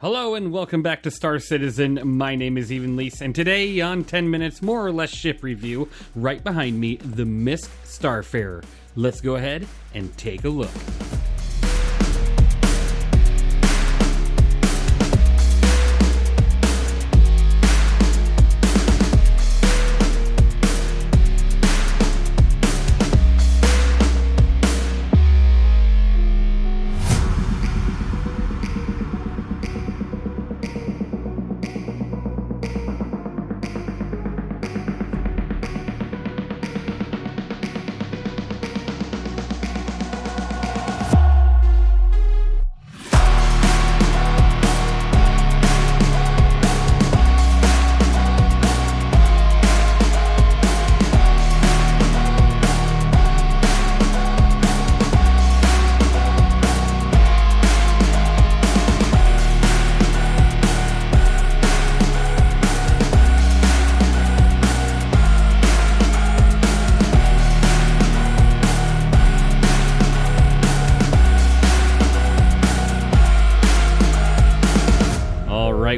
Hello and welcome back to Star Citizen. My name is Evenlease, and today on 10 Minutes More or Less Ship Review, right behind me, the MISC Starfarer. Let's go ahead and take a look.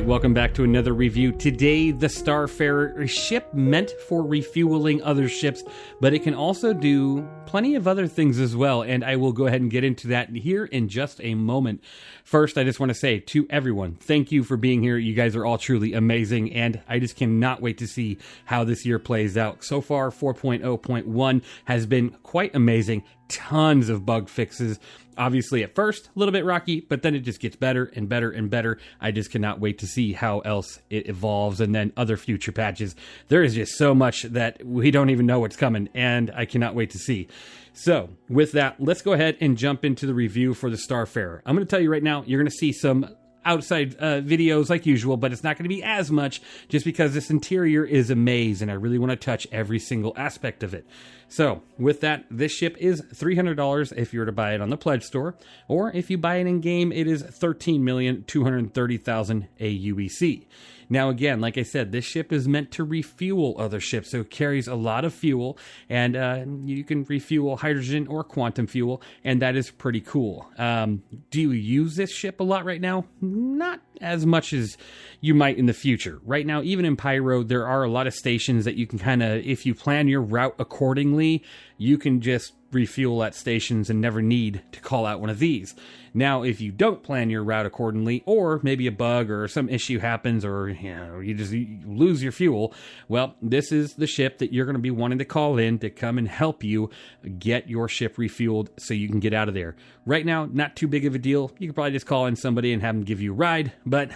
Welcome back to another review. Today, the Starfarer, a ship meant for refueling other ships, but it can also do plenty of other things as well, and I will go ahead and get into that here in just a moment. First, I just want to say to everyone, thank you for being here. You guys are all truly amazing, and I just cannot wait to see how this year plays out. So far, 4.0.1 has been quite amazing. Tons of bug fixes. Obviously, at first, a little bit rocky, but then it just gets better and better and better. I just cannot wait to see how else it evolves, and then other future patches. There is just so much that we don't even know what's coming, and I cannot wait to see. So, with that, let's go ahead and jump into the review for the Starfarer. I'm going to tell you right now, you're going to see some outside videos like usual, but it's not going to be as much just because this interior is a maze and I really want to touch every single aspect of it. So with that, this ship is $300 if you were to buy it on the Pledge Store, or if you buy it in game, it is $13,230,000 aUEC. Now again, like I said, this ship is meant to refuel other ships, so it carries a lot of fuel, and you can refuel hydrogen or quantum fuel, and that is pretty cool. Do you use this ship a lot right now? Not as much as you might in the future. Right now, even in Pyro, there are a lot of stations that you can kind of, if you plan your route accordingly, you can just refuel at stations and never need to call out one of these. Now, if you don't plan your route accordingly, or maybe a bug or some issue happens, or you lose your fuel, well, this is the ship that you're going to be wanting to call in to come and help you get your ship refueled so you can get out of there. Right now, not too big of a deal. You can probably just call in somebody and have them give you a ride, but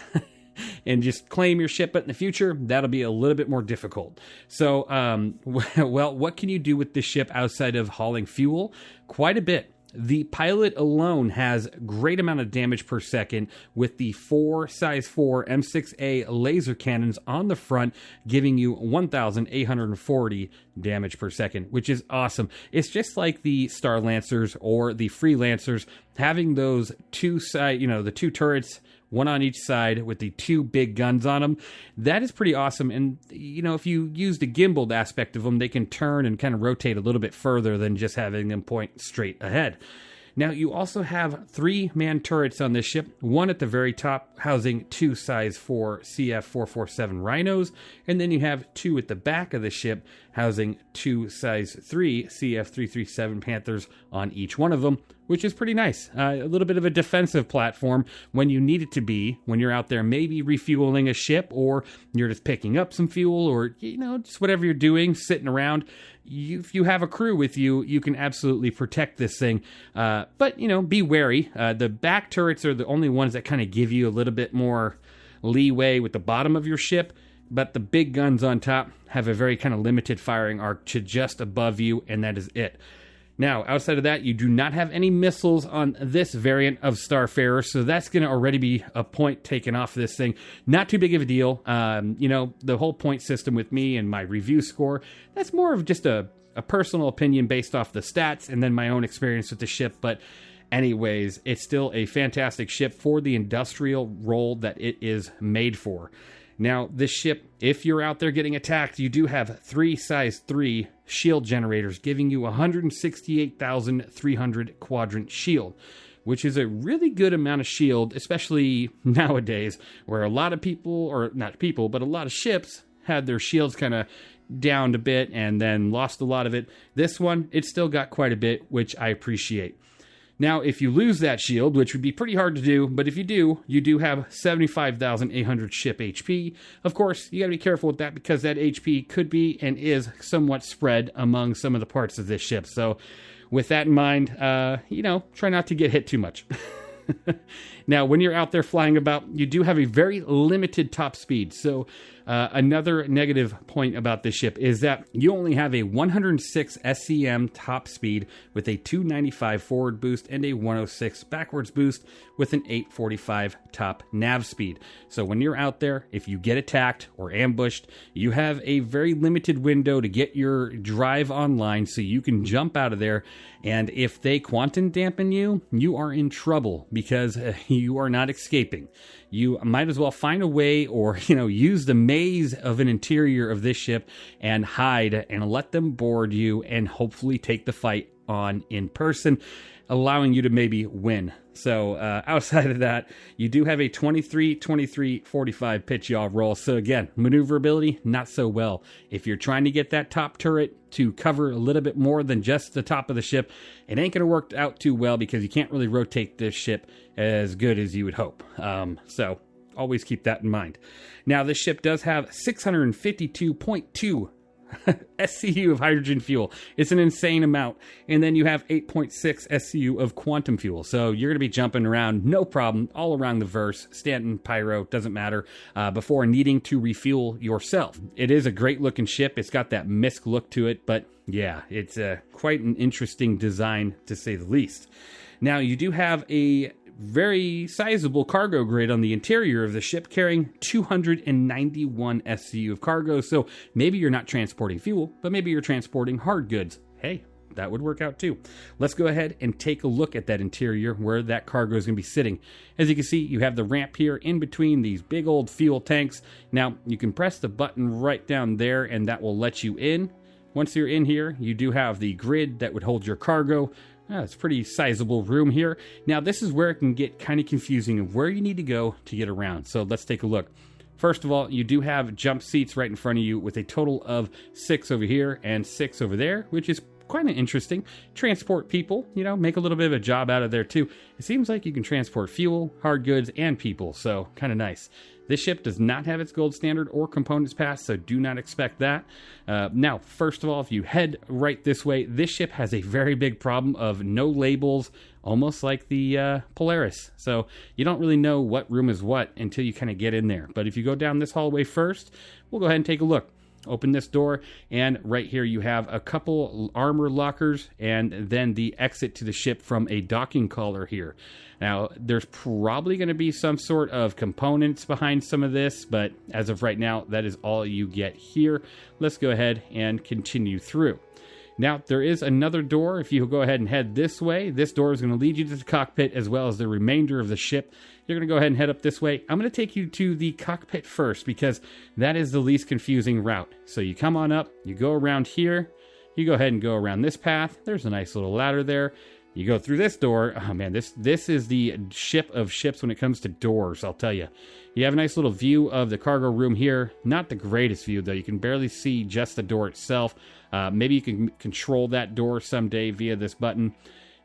and just claim your ship, but in the future, that'll be a little bit more difficult. So, well, what can you do with this ship outside of hauling fuel? Quite a bit. The pilot alone has great amount of damage per second with the size 4 M6A laser cannons on the front, giving you 1,840 damage per second, which is awesome. It's just like the Star Lancers or the Freelancers, having those two the two turrets, one on each side with the two big guns on them. That is pretty awesome. And, if you use the gimbaled aspect of them, they can turn and kind of rotate a little bit further than just having them point straight ahead. Now, you also have 3-man turrets on this ship, one at the very top housing 2 size 4 CF447 Rhinos, and then you have 2 at the back of the ship housing 2 size 3 CF337 Panthers on each one of them, which is pretty nice. A little bit of a defensive platform when you need it to be, when you're out there maybe refueling a ship, or you're just picking up some fuel, or, just whatever you're doing, sitting around. If you have a crew with you, you can absolutely protect this thing. But, be wary. The back turrets are the only ones that kind of give you a little bit more leeway with the bottom of your ship. But the big guns on top have a very kind of limited firing arc to just above you, and that is it. Now, outside of that, you do not have any missiles on this variant of Starfarer, so that's going to already be a point taken off this thing. Not too big of a deal. The whole point system with me and my review score, that's more of just a personal opinion based off the stats and then my own experience with the ship. But anyways, it's still a fantastic ship for the industrial role that it is made for. Now, this ship, if you're out there getting attacked, you do have 3 size 3 shield generators, giving you 168,300 quadrant shield. which is a really good amount of shield, especially nowadays where a lot of people, or not people, but a lot of ships had their shields kind of downed a bit and then lost a lot of it. This one, it's still got quite a bit, which I appreciate. Now, if you lose that shield, which would be pretty hard to do, but if you do have 75,800 ship HP. Of course, you got to be careful with that because that HP could be and is somewhat spread among some of the parts of this ship. So with that in mind, try not to get hit too much. Now, when you're out there flying about, you do have a very limited top speed. So another negative point about this ship is that you only have a 106 SCM top speed with a 295 forward boost and a 106 backwards boost with an 845 top nav speed. So when you're out there, if you get attacked or ambushed, you have a very limited window to get your drive online so you can jump out of there. And if they quantum dampen you, you are in trouble because you are not escaping. You might as well find a way or, use the maze of an interior of this ship and hide and let them board you and hopefully take the fight on in person, allowing you to maybe win. So outside of that, you do have a 23-23-45 pitch yaw roll. So again, maneuverability, not so well. If you're trying to get that top turret to cover a little bit more than just the top of the ship, it ain't going to work out too well because you can't really rotate this ship as good as you would hope. So always keep that in mind. Now, this ship does have 652.2 SCU of hydrogen fuel. It's an insane amount. And then you have 8.6 SCU of quantum fuel. So you're going to be jumping around, no problem, all around the verse, Stanton, Pyro, doesn't matter, before needing to refuel yourself. It is a great looking ship. It's got that MISC look to it, but yeah, it's quite an interesting design to say the least. Now, you do have a very sizable cargo grid on the interior of the ship, carrying 291 SCU of cargo. So maybe you're not transporting fuel, but maybe you're transporting hard goods. Hey, that would work out too. Let's go ahead and take a look at that interior where that cargo is going to be sitting. As you can see, you have the ramp here in between these big old fuel tanks. Now, you can press the button right down there and that will let you in. Once you're in here, you do have the grid that would hold your cargo. It's a pretty sizable room here. Now, this is where it can get kind of confusing of where you need to go to get around. So let's take a look. First of all, you do have jump seats right in front of you with a total of 6 over here and 6 over there, which is quite interesting. Transport people, make a little bit of a job out of there too. It seems like you can transport fuel, hard goods, and people, so kind of nice. This ship does not have its gold standard or components pass, so do not expect that. Now, first of all, if you head right this way, this ship has a very big problem of no labels, almost like the Polaris. So you don't really know what room is what until you kind of get in there. But if you go down this hallway first, we'll go ahead and take a look. Open this door, and right here you have a couple armor lockers and then the exit to the ship from a docking collar here. Now, there's probably going to be some sort of components behind some of this, but as of right now, that is all you get here. Let's go ahead and continue through. Now, there is another door. If you go ahead and head this way, this door is going to lead you to the cockpit as well as the remainder of the ship. You're going to go ahead and head up this way. I'm going to take you to the cockpit first because that is the least confusing route. So you come on up, you go around here, you go ahead and go around this path. There's a nice little ladder there. You go through this door. Oh man, this is the ship of ships when it comes to doors, I'll tell you. You have a nice little view of the cargo room here. Not the greatest view, though. You can barely see just the door itself. Maybe you can control that door someday via this button.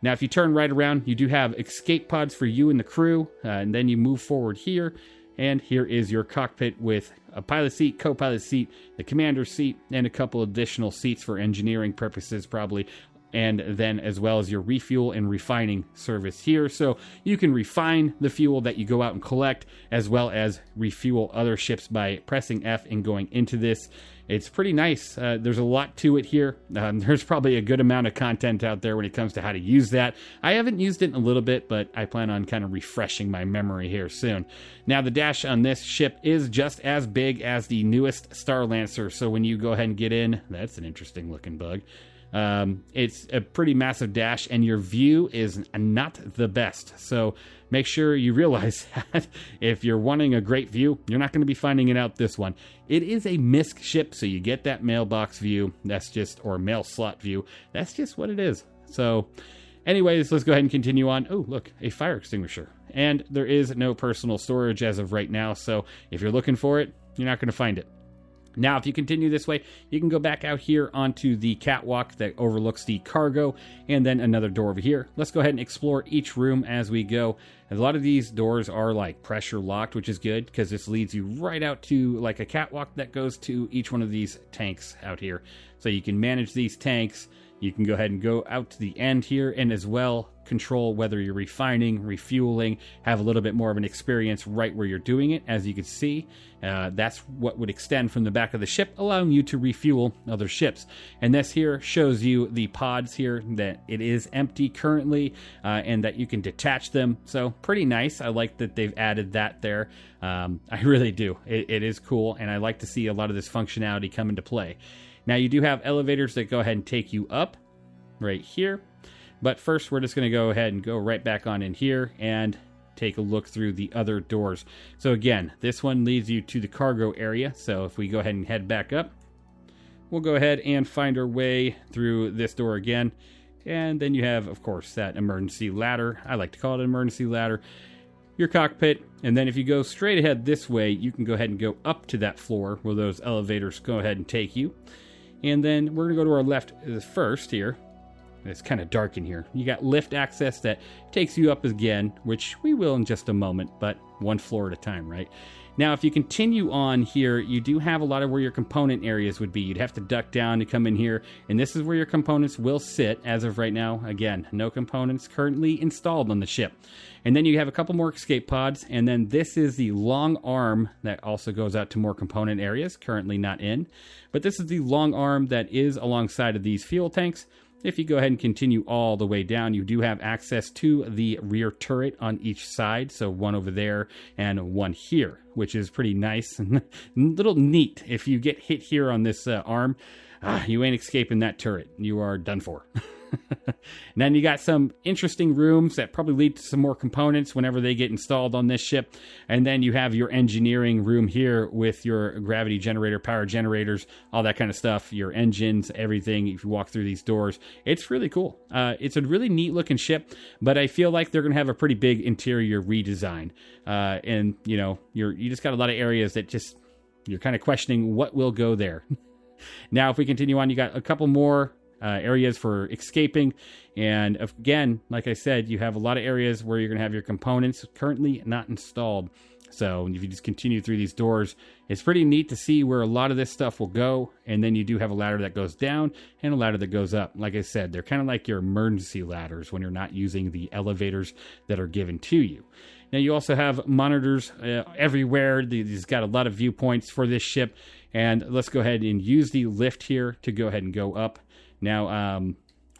Now, if you turn right around, you do have escape pods for you and the crew. And then you move forward here. And here is your cockpit with a pilot seat, co-pilot seat, the commander's seat, and a couple additional seats for engineering purposes, probably. And then as well as your refuel and refining service here. So you can refine the fuel that you go out and collect, as well as refuel other ships by pressing F and going into this. It's pretty nice. There's a lot to it here. There's probably a good amount of content out there when it comes to how to use that. I haven't used it in a little bit, but I plan on kind of refreshing my memory here soon. Now, the dash on this ship is just as big as the newest Star Lancer. So when you go ahead and get in, that's an interesting looking bug. It's a pretty massive dash, and your view is not the best. So make sure you realize that if you're wanting a great view, you're not going to be finding it out this one. It is a MISC ship, so you get that mailbox view. That's just, or mail slot view. That's just what it is. So Anyways, let's go ahead and continue on. Oh, look, a fire extinguisher. And there is no personal storage as of right now, so if you're looking for it, you're not going to find it. Now, if you continue this way, you can go back out here onto the catwalk that overlooks the cargo, and then another door over here. Let's go ahead and explore each room as we go. And a lot of these doors are like pressure locked, which is good because this leads you right out to like a catwalk that goes to each one of these tanks out here. So you can manage these tanks. You can go ahead and go out to the end here and as well control whether you're refining, refueling, have a little bit more of an experience right where you're doing it. As you can see, that's what would extend from the back of the ship, allowing you to refuel other ships. And this here shows you the pods here, that it is empty currently, and that you can detach them. So pretty nice. I like that they've added that there. I really do. It is cool, and I like to see a lot of this functionality come into play. Now, you do have elevators that go ahead and take you up right here. But first, we're just going to go ahead and go right back on in here and take a look through the other doors. So again, this one leads you to the cargo area. So if we go ahead and head back up, we'll go ahead and find our way through this door again. And then you have, of course, that emergency ladder. I like to call it an emergency ladder. Your cockpit, and then if you go straight ahead this way, you can go ahead and go up to that floor where those elevators go ahead and take you. And then we're going to go to our left first here. It's kind of dark in here. You got lift access that takes you up again, which we will in just a moment, but one floor at a time, right? Now, if you continue on here, you do have a lot of where your component areas would be. You'd have to duck down to come in here, and this is where your components will sit as of right now. Again, no components currently installed on the ship. And then you have a couple more escape pods, and then this is the long arm that also goes out to more component areas, currently not in. But this is the long arm that is alongside of these fuel tanks. If you go ahead and continue all the way down, you do have access to the rear turret on each side. So one over there and one here, which is pretty nice and a little neat. If you get hit here on this arm, you ain't escaping that turret. You are done for. And then you got some interesting rooms that probably lead to some more components whenever they get installed on this ship. And then you have your engineering room here with your gravity generator, power generators, all that kind of stuff, your engines, everything. If you walk through these doors, it's really cool. It's a really neat looking ship, but I feel like they're going to have a pretty big interior redesign. And you know, you just got a lot of areas that just, you're kind of questioning what will go there. Now, if we continue on, you got a couple more areas for escaping. And again, like I said, you have a lot of areas where you're going to have your components currently not installed. So if you just continue through these doors, it's pretty neat to see where a lot of this stuff will go. And then you do have a ladder that goes down and a ladder that goes up. Like I said, they're kind of like your emergency ladders when you're not using the elevators that are given to you. Now, you also have monitors everywhere. These got a lot of viewpoints for this ship. And let's go ahead and use the lift here to go ahead and go up. Now,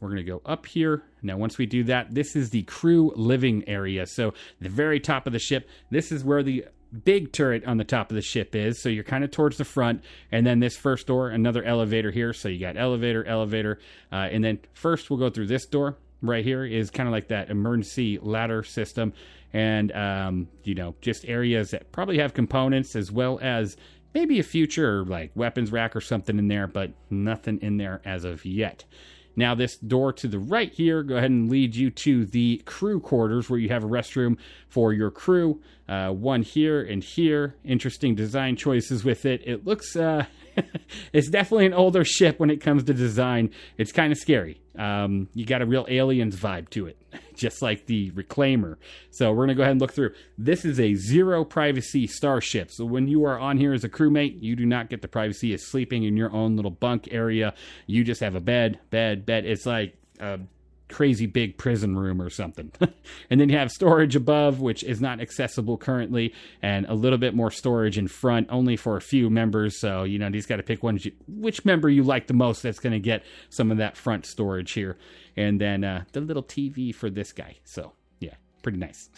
we're going to go up here. Now, once we do that, this is the crew living area. So the very top of the ship, this is where the big turret on the top of the ship is. So you're kind of towards the front. And then this first door, another elevator here. So you got elevator, elevator. And then first we'll go through this door right here is kind of like that emergency ladder system. And, you know, just areas that probably have components as well as maybe a future like weapons rack or something in there, but nothing in there as of yet. Now, this door to the right here, go ahead and lead you to the crew quarters where you have a restroom for your crew. One here and here. Interesting design choices with it. It looks, it's definitely an older ship when it comes to design. It's kind of scary. You got a real Aliens vibe to it, just like the Reclaimer. So we're going to go ahead and look through. This is a zero privacy starship. So when you are on here as a crewmate, you do not get the privacy of sleeping in your own little bunk area. You just have a bed. It's like a crazy big prison room or something. And then you have storage above, which is not accessible currently, and a little bit more storage in front, only for a few members. So, you know, you just got to pick which member you like the most that's going to get some of that front storage here. And then the little TV for this guy. So, yeah, pretty nice.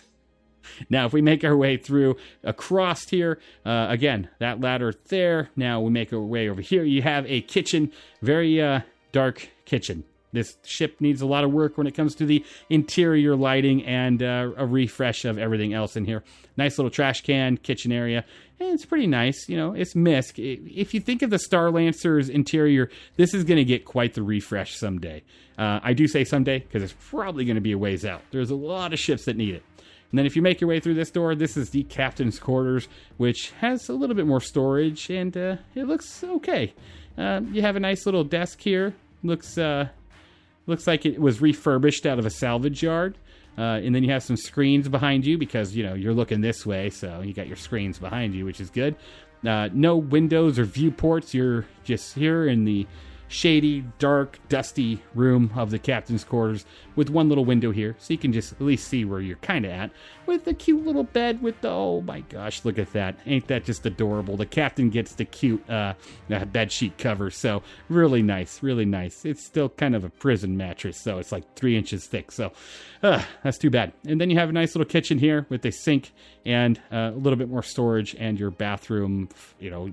Now, if we make our way through across here, again, that ladder there. Now we make our way over here. You have a kitchen, very dark kitchen. This ship needs a lot of work when it comes to the interior lighting and a refresh of everything else in here. Nice little trash can, kitchen area. And it's pretty nice. You know, it's MISC. If you think of the Star Lancer's interior, this is going to get quite the refresh someday. I do say someday because it's probably going to be a ways out. There's a lot of ships that need it. And then if you make your way through this door, this is the captain's quarters, which has a little bit more storage, and it looks okay. You have a nice little desk here. Looks like it was refurbished out of a salvage yard. And then you have some screens behind you because, you know, you're looking this way, so you got your screens behind you, which is good. No windows or viewports. You're just here in the shady, dark, dusty room of the captain's quarters with one little window here, so you can just at least see where you're kind of at, with the cute little bed with the, oh my gosh, look at that. Ain't that just adorable? The captain gets the cute bed sheet cover, so really nice, really nice. It's still kind of a prison mattress, so it's like 3 inches thick, so that's too bad. And then you have a nice little kitchen here with a sink and a little bit more storage, and your bathroom. You know,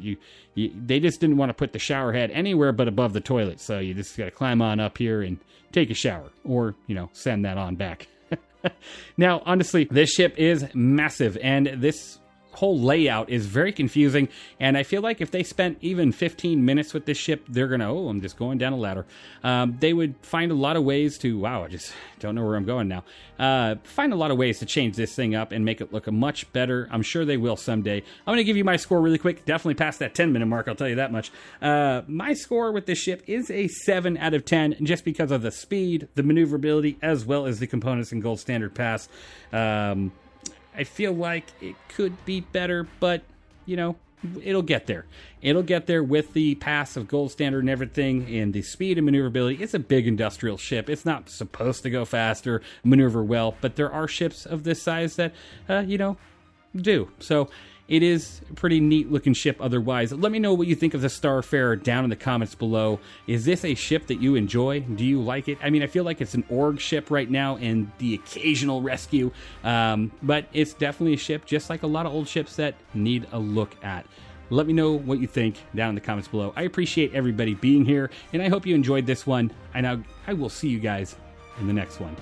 they just didn't want to put the shower head anywhere but above the toilet, so you just got to climb on up here and take a shower, or, you know, send that on back. Now, honestly, this ship is massive, and this whole layout is very confusing, and I feel like if they spent even 15 minutes with this ship, they're gonna, oh, I'm just going down a ladder. They would find a lot of ways to, wow, I just don't know where I'm going now. Find a lot of ways to change this thing up and make it look much better. I'm sure they will someday. I'm gonna give you my score really quick. Definitely past that 10-minute mark, I'll tell you that much. My score with this ship is a 7 out of 10, just because of the speed, the maneuverability, as well as the components in Gold Standard Pass. I feel like it could be better, but, you know, it'll get there. It'll get there with the pass of Gold Standard and everything, and the speed and maneuverability. It's a big industrial ship. It's not supposed to go faster, maneuver well, but there are ships of this size that, you know, do. So it is a pretty neat looking ship otherwise. Let me know what you think of the Starfarer down in the comments below. Is this a ship that you enjoy? Do you like it? I mean, I feel like it's an org ship right now and the occasional rescue, but it's definitely a ship just like a lot of old ships that need a look at. Let me know what you think down in the comments below. I appreciate everybody being here, and I hope you enjoyed this one, and I will see you guys in the next one.